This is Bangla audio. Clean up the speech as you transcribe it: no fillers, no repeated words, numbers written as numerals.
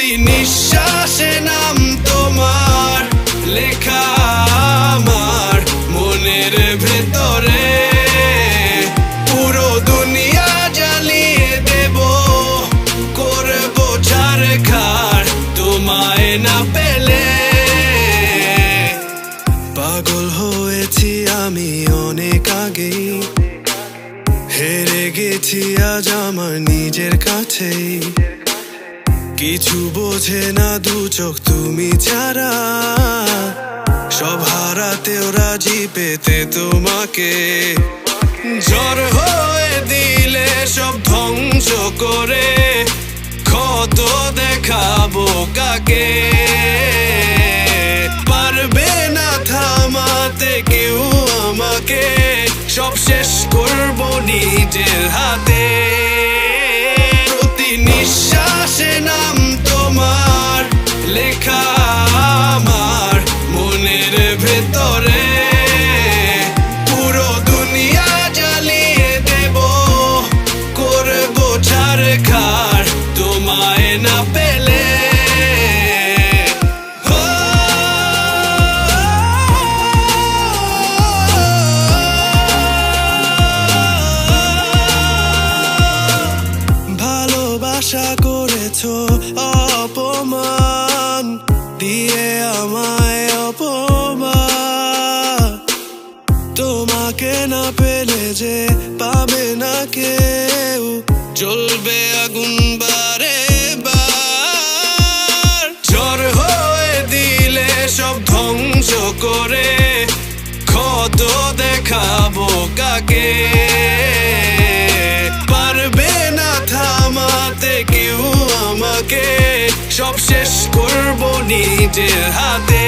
প্রতি নিঃশ্বাসে নাম তোমার লেখা আমার মনের ভেতরে। পুরো দুনিয়া জ্বালিয়ে দেব, করবো ছারখার তোমায় না পেলে। পাগল হয়েছি আমি অনেক আগেই, হেরে গেছি আজ আমার নিজের কাছেই। কিছু বোঝে না দু চোখ তুমি ছাড়া, সব হারাতেও রাজি পেতে তোমাকে। ঝড় হয়ে দিলে সব ধ্বংস করে, ক্ষত দেখাবো কাকে। পারবে না থামাতে কেউ আমাকে, সব শেষ করবো নিজের হাতে। প্রতি নিঃশ্বাসে নাম তোমার লেখা আমার মনের ভেতরে। পুরো দুনিয়া জ্বালিয়ে দেব, করবো ছারখার তোমায় না পেলে। আশা করেছো অপমান দিয়ে আমায় অপমান, তোমাকে না পেলে যে পাবে না কেউ, জ্বলবে আগুন বারে বার। ঝড় হয়ে দিলে সব ধ্বংস করে, ক্ষত দেখাবো কাকে। পারবে না থামাতে কেউ আমাকে, সব শেষ করবো নিজের হাতে।